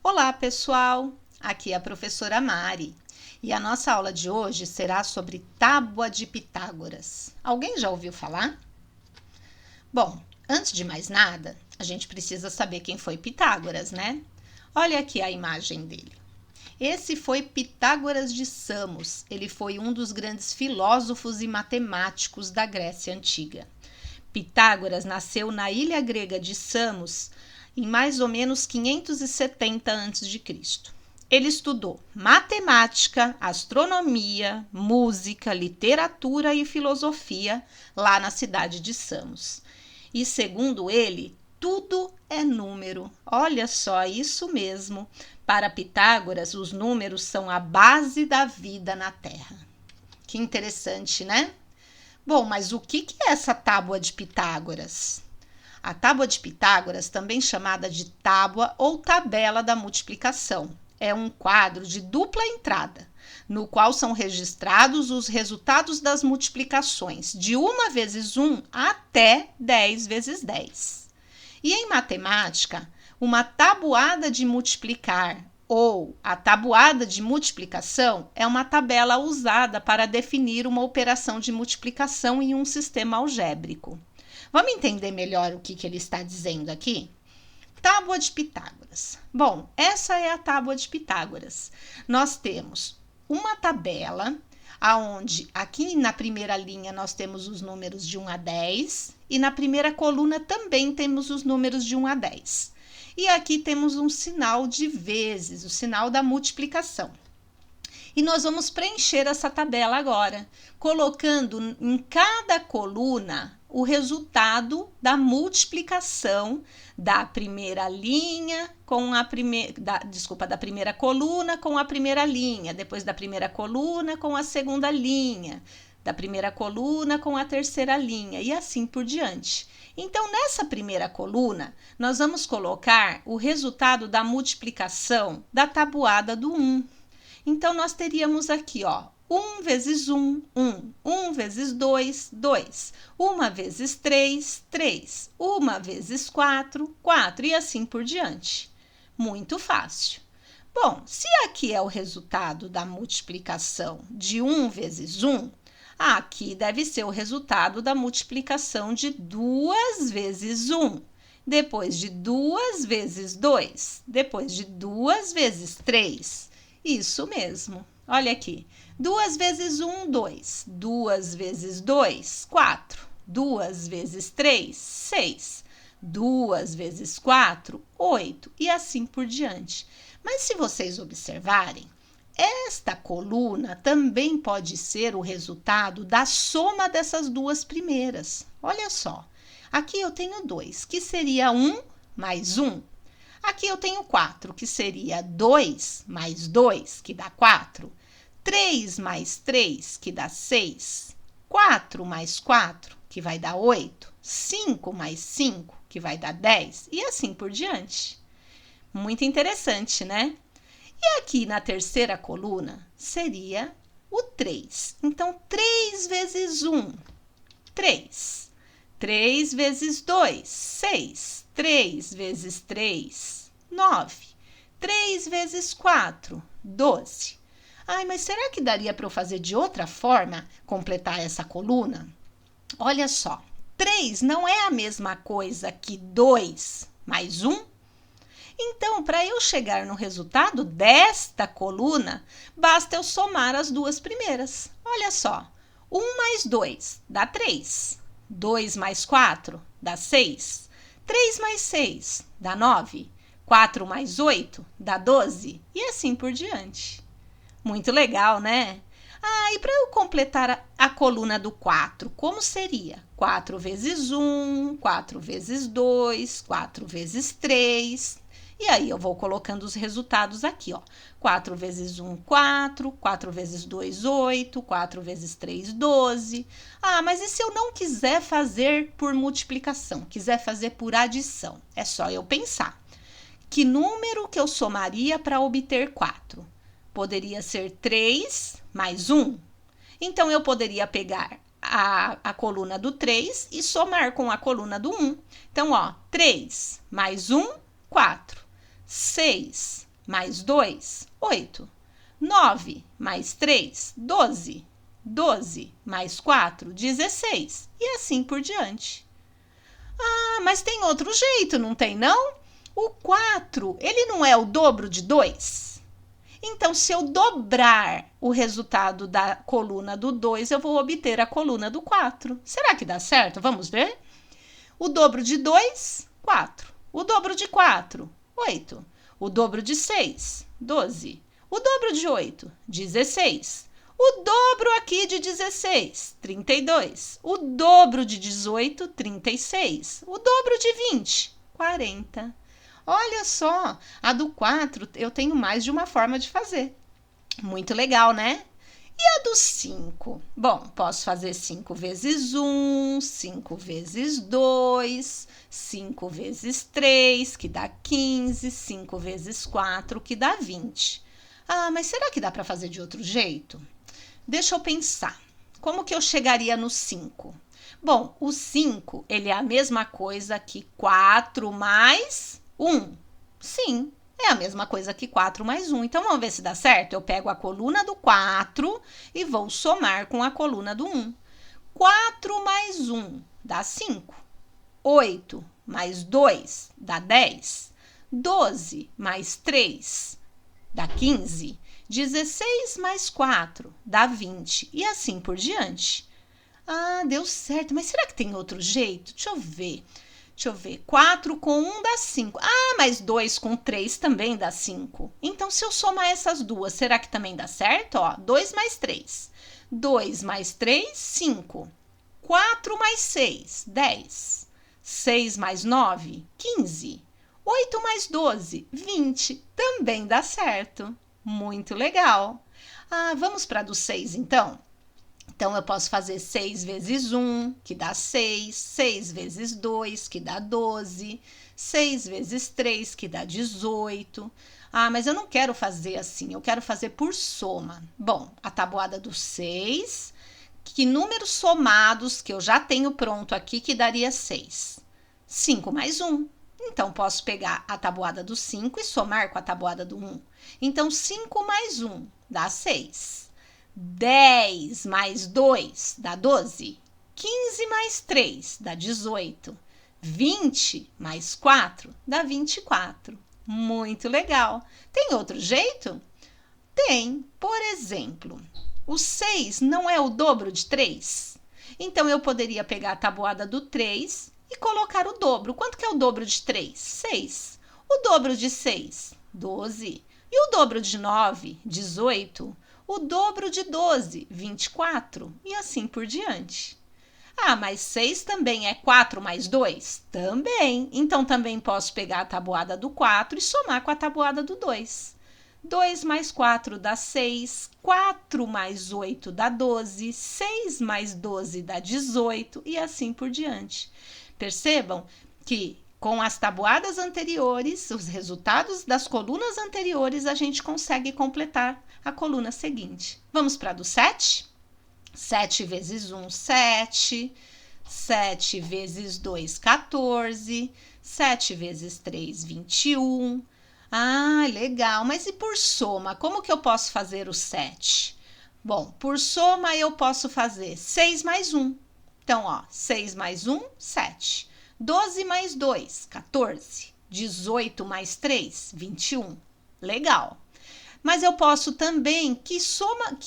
Olá, pessoal! Aqui é a professora Mari e a nossa aula de hoje será sobre Tábua de Pitágoras. Alguém já ouviu falar? Bom, antes de mais nada, a gente precisa saber quem foi Pitágoras, né? Olha aqui a imagem dele. Esse foi Pitágoras de Samos. Ele foi um dos grandes filósofos e matemáticos da Grécia Antiga. Pitágoras nasceu na ilha grega de Samos em mais ou menos 570 a.C. Ele estudou matemática, astronomia, música, literatura e filosofia lá na cidade de Samos. E segundo ele, tudo é número. Olha só, isso mesmo. Para Pitágoras, os números são a base da vida na Terra. Que interessante, né? Bom, mas o que é essa tábua de Pitágoras? A tábua de Pitágoras, também chamada de tábua ou tabela da multiplicação, é um quadro de dupla entrada, no qual são registrados os resultados das multiplicações de 1 vezes 1 até 10 vezes 10. E em matemática, uma tabuada de multiplicar ou a tabuada de multiplicação é uma tabela usada para definir uma operação de multiplicação em um sistema algébrico. Vamos entender melhor o que ele está dizendo aqui? Tábua de Pitágoras. Bom, essa é a tábua de Pitágoras. Nós temos uma tabela aonde aqui na primeira linha nós temos os números de 1 a 10 e na primeira coluna também temos os números de 1 a 10. E aqui temos um sinal de vezes, o sinal da multiplicação. E nós vamos preencher essa tabela agora, colocando em cada coluna o resultado da multiplicação da primeira linha com a primeira, da primeira coluna com a primeira linha, depois da primeira coluna com a segunda linha, da primeira coluna com a terceira linha e assim por diante. Então, nessa primeira coluna, nós vamos colocar o resultado da multiplicação da tabuada do 1. Então, nós teríamos aqui, ó, 1 vezes 1, 1. 1 vezes 2, 2. 1 vezes 3, 3. 1 vezes 4, 4. E assim por diante. Muito fácil. Bom, se aqui é o resultado da multiplicação de 1 vezes 1, aqui deve ser o resultado da multiplicação de 2 vezes 1. Depois de 2 vezes 2. Depois de 2 vezes 3. Isso mesmo. Olha aqui. 2 vezes 1, 2. 2 vezes 2, 4. 2 vezes 3, 6. 2 vezes 4, 8. E assim por diante. Mas se vocês observarem, esta coluna também pode ser o resultado da soma dessas duas primeiras. Olha só. Aqui eu tenho 2, que seria 1 mais 1. Aqui eu tenho 4, que seria 2 mais 2, que dá 4. 3 mais 3, que dá 6. 4 mais 4, que vai dar 8. 5 mais 5, que vai dar 10. E assim por diante. Muito interessante, né? E aqui na terceira coluna seria o 3. Então, 3 vezes 1, 3. 3 vezes 2, 6. 3 vezes 3, 9. 3 vezes 4, 12. Ai, mas será que daria para eu fazer de outra forma, completar essa coluna? Olha só, 3 não é a mesma coisa que 2 mais 1? Então, para eu chegar no resultado desta coluna, basta eu somar as duas primeiras. Olha só, 1 mais 2 dá 3. 2 mais 4 dá 6. 3 mais 6 dá 9. 4 mais 8 dá 12. E assim por diante. Muito legal, né? Ah, e para eu completar a coluna do 4, como seria? 4 vezes 1, 4 vezes 2, 4 vezes 3. E aí eu vou colocando os resultados aqui, ó. 4 vezes 1, 4. 4 vezes 2, 8. 4 vezes 3, 12. Ah, mas e se eu não quiser fazer por multiplicação? Quiser fazer por adição? É só eu pensar. Que número que eu somaria para obter 4? Poderia ser 3 mais 1. Então, eu poderia pegar a coluna do 3 e somar com a coluna do 1. Então, ó, 3 mais 1, 4. 6 mais 2, 8. 9 mais 3, 12. 12 mais 4, 16. E assim por diante. Ah, mas tem outro jeito, não tem não? O 4, ele não é o dobro de 2? Então, se eu dobrar o resultado da coluna do 2, eu vou obter a coluna do 4. Será que dá certo? Vamos ver? O dobro de 2, 4. O dobro de 4, 8. O dobro de 6, 12. O dobro de 8, 16. O dobro aqui de 16, 32. O dobro de 18, 36. O dobro de 20, 40. Olha só, a do 4 eu tenho mais de uma forma de fazer. Muito legal, né? E a do 5? Bom, posso fazer 5 vezes 1, 5 vezes 2, 5 vezes 3, que dá 15, 5 vezes 4, que dá 20. Ah, mas será que dá para fazer de outro jeito? Deixa eu pensar. Como que eu chegaria no 5? Bom, o 5, ele é a mesma coisa que 4 mais 1. Sim, é a mesma coisa que 4 mais 1. Então, vamos ver se dá certo? Eu pego a coluna do 4 e vou somar com a coluna do 1. 4 mais 1 dá 5. 8 mais 2 dá 10. 12 mais 3 dá 15. 16 mais 4 dá 20. E assim por diante. Ah, deu certo. Mas será que tem outro jeito? Deixa eu ver. 4 com 1 dá 5. Ah, mas 2 com 3 também dá 5. Então, se eu somar essas duas, será que também dá certo? Ó, 2 mais 3. 2 mais 3, 5. 4 mais 6, 10. 6 mais 9, 15. 8 mais 12, 20. Também dá certo. Muito legal. Ah, vamos para a do 6, então? Então, eu posso fazer 6 vezes 1, que dá 6. 6 vezes 2, que dá 12. 6 vezes 3, que dá 18. Ah, mas eu não quero fazer assim, eu quero fazer por soma. Bom, a tabuada do 6, que números somados que eu já tenho pronto aqui que daria 6? 5 mais 1. Então, posso pegar a tabuada do 5 e somar com a tabuada do 1. Então, 5 mais 1 dá 6. 10 mais 2 dá 12. 15 mais 3 dá 18. 20 mais 4 dá 24. Muito legal. Tem outro jeito? Tem. Por exemplo, o 6 não é o dobro de 3? Então, eu poderia pegar a tabuada do 3 e colocar o dobro. Quanto que é o dobro de 3? 6. O dobro de 6? 12. E o dobro de 9? 18. O dobro de 12? 24. E assim por diante. Ah, mas 6 também é 4 mais 2? Também. Então, também posso pegar a tabuada do 4 e somar com a tabuada do 2. 2 mais 4 dá 6, 4 mais 8 dá 12, 6 mais 12 dá 18 e assim por diante. Percebam que com as tabuadas anteriores, os resultados das colunas anteriores, a gente consegue completar a coluna seguinte. Vamos para a do 7? 7 vezes 1, 7. 7 vezes 2, 14. 7 vezes 3, 21. Ah, legal. Mas e por soma? Como que eu posso fazer o 7? Bom, por soma eu posso fazer 6 mais 1. Então, ó, 6 mais 1, 7. 12 mais 2, 14. 18 mais 3, 21. Legal. Mas eu posso também, que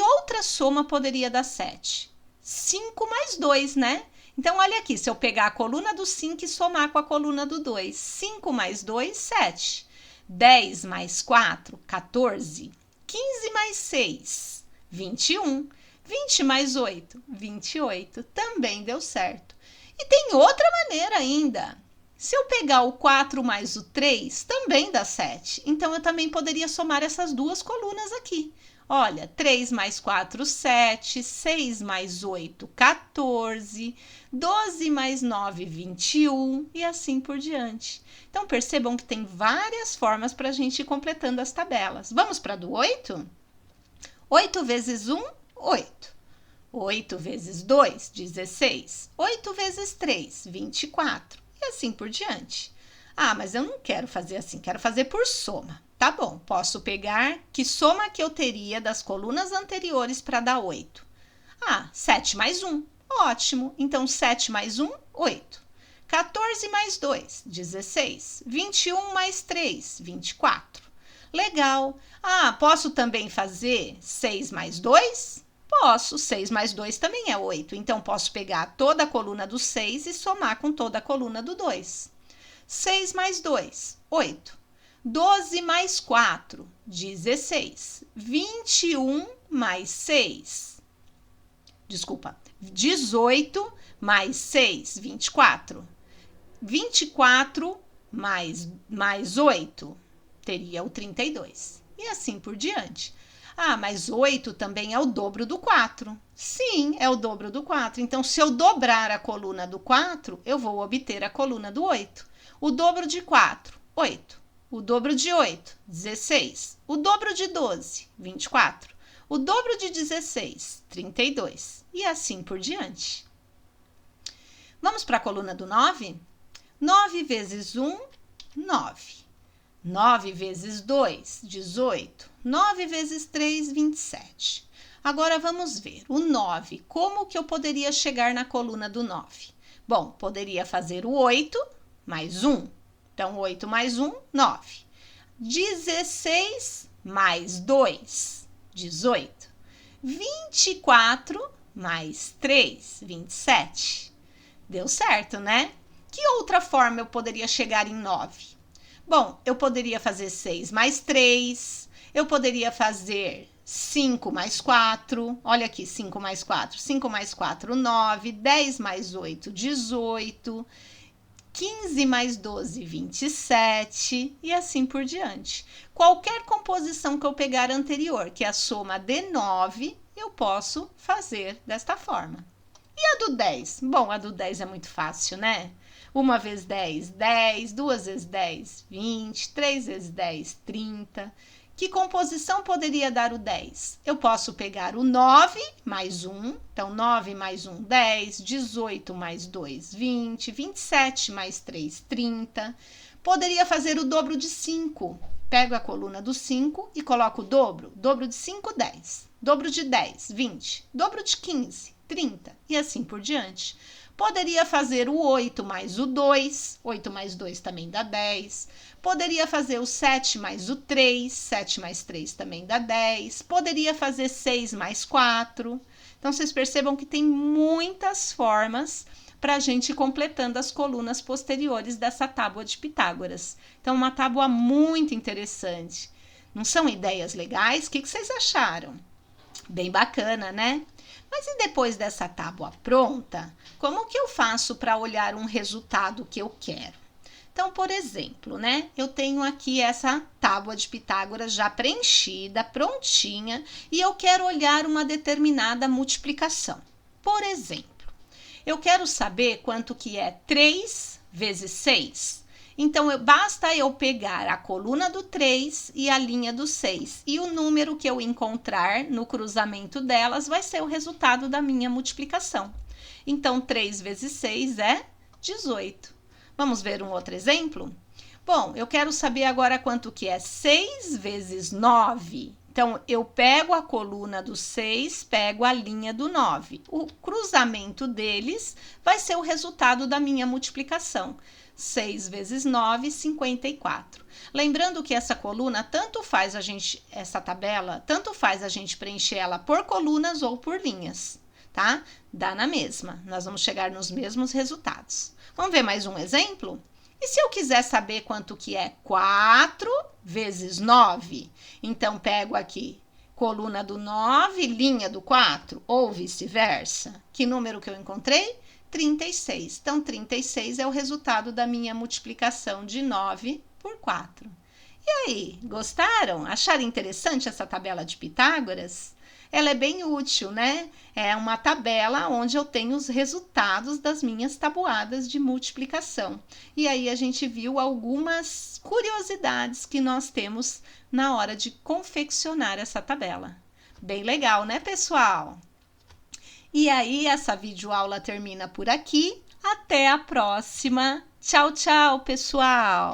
outra soma poderia dar 7? 5 mais 2, né? Então, olha aqui, se eu pegar a coluna do 5 e somar com a coluna do 2. 5 mais 2, 7. 10 mais 4, 14. 15 mais 6, 21. 20 mais 8, 28. Também deu certo. E tem outra maneira ainda. Se eu pegar o 4 mais o 3, também dá 7. Então, eu também poderia somar essas duas colunas aqui. Olha, 3 mais 4, 7. 6 mais 8, 14. 12 mais 9, 21. E assim por diante. Então, percebam que tem várias formas para a gente ir completando as tabelas. Vamos para a do 8? 8 vezes 1, 8. 8 vezes 2, 16. 8 vezes 3, 24. E assim por diante. Ah, mas eu não quero fazer assim, quero fazer por soma. Tá bom, posso pegar, que soma que eu teria das colunas anteriores para dar 8? 7 mais 1. Ótimo. Então, 7 mais 1, 8. 14 mais 2, 16. 21 mais 3, 24. Legal. Posso também fazer 6 mais 2? Posso. 6 mais 2 também é 8. Então, posso pegar toda a coluna do 6 e somar com toda a coluna do 2. 6 mais 2, 8. 12 mais 4, 16. 21 mais 6. Desculpa. 18 mais 6, 24. 24 mais 8, teria o 32. E assim por diante. Mas 8 também é o dobro do 4. Sim, é o dobro do 4. Então, se eu dobrar a coluna do 4, eu vou obter a coluna do 8. O dobro de 4, 8. O dobro de 8, 16. O dobro de 12, 24. O dobro de 16, 32. E assim por diante. Vamos para a coluna do 9? 9 vezes 1, 9. 9 vezes 2, 18. 9 vezes 3, 27. Agora vamos ver. O 9, como que eu poderia chegar na coluna do 9? Bom, poderia fazer o 8 mais 1. Então, 8 mais 1, 9. 16 mais 2, 18. 24 mais 3, 27. Deu certo, né? Que outra forma eu poderia chegar em 9? Bom, eu poderia fazer 6 mais 3, eu poderia fazer 5 mais 4, olha aqui, 5 mais 4, 5 mais 4, 9, 10 mais 8, 18, 15 mais 12, 27 e assim por diante. Qualquer composição que eu pegar anterior, que é a soma de 9, eu posso fazer desta forma. E a do 10? Bom, a do 10 é muito fácil, né? 1 vezes 10, 10. 2 vezes 10, 20. 3 vezes 10, 30. Que composição poderia dar o 10? Eu posso pegar o 9 mais 1. Então, 9 mais 1, 10. 18 mais 2, 20. 27 mais 3, 30. Poderia fazer o dobro de 5. Pego a coluna do 5 e coloco o dobro. Dobro de 5, 10. Dobro de 10, 20. Dobro de 15, 30. E assim por diante. Poderia fazer o 8 mais o 2. 8 mais 2 também dá 10. Poderia fazer o 7 mais o 3. 7 mais 3 também dá 10. Poderia fazer 6 mais 4. Então, vocês percebam que tem muitas formas para a gente ir completando as colunas posteriores dessa tábua de Pitágoras. Então, uma tábua muito interessante. Não são ideias legais? O que vocês acharam? Bem bacana, né? Mas e depois dessa tábua pronta, como que eu faço para olhar um resultado que eu quero? Então, por exemplo, né? Eu tenho aqui essa tábua de Pitágoras já preenchida, prontinha, e eu quero olhar uma determinada multiplicação. Por exemplo, eu quero saber quanto que é 3 vezes 6. Então, basta eu pegar a coluna do 3 e a linha do 6. E o número que eu encontrar no cruzamento delas vai ser o resultado da minha multiplicação. Então, 3 vezes 6 é 18. Vamos ver um outro exemplo? Bom, eu quero saber agora quanto que é 6 vezes 9. Então, eu pego a coluna do 6, pego a linha do 9. O cruzamento deles vai ser o resultado da minha multiplicação. 6 vezes 9, 54. Lembrando que essa coluna, essa tabela, tanto faz a gente preencher ela por colunas ou por linhas, tá? Dá na mesma, nós vamos chegar nos mesmos resultados. Vamos ver mais um exemplo? E se eu quiser saber quanto que é 4 vezes 9? Então, pego aqui coluna do 9, linha do 4, ou vice-versa. Que número que eu encontrei? 36. Então, 36 é o resultado da minha multiplicação de 9 por 4. E aí, gostaram? Acharam interessante essa tabela de Pitágoras? Ela é bem útil, né? É uma tabela onde eu tenho os resultados das minhas tabuadas de multiplicação. E aí a gente viu algumas curiosidades que nós temos na hora de confeccionar essa tabela. Bem legal, né, pessoal? E aí, essa videoaula termina por aqui. Até a próxima. Tchau, tchau, pessoal!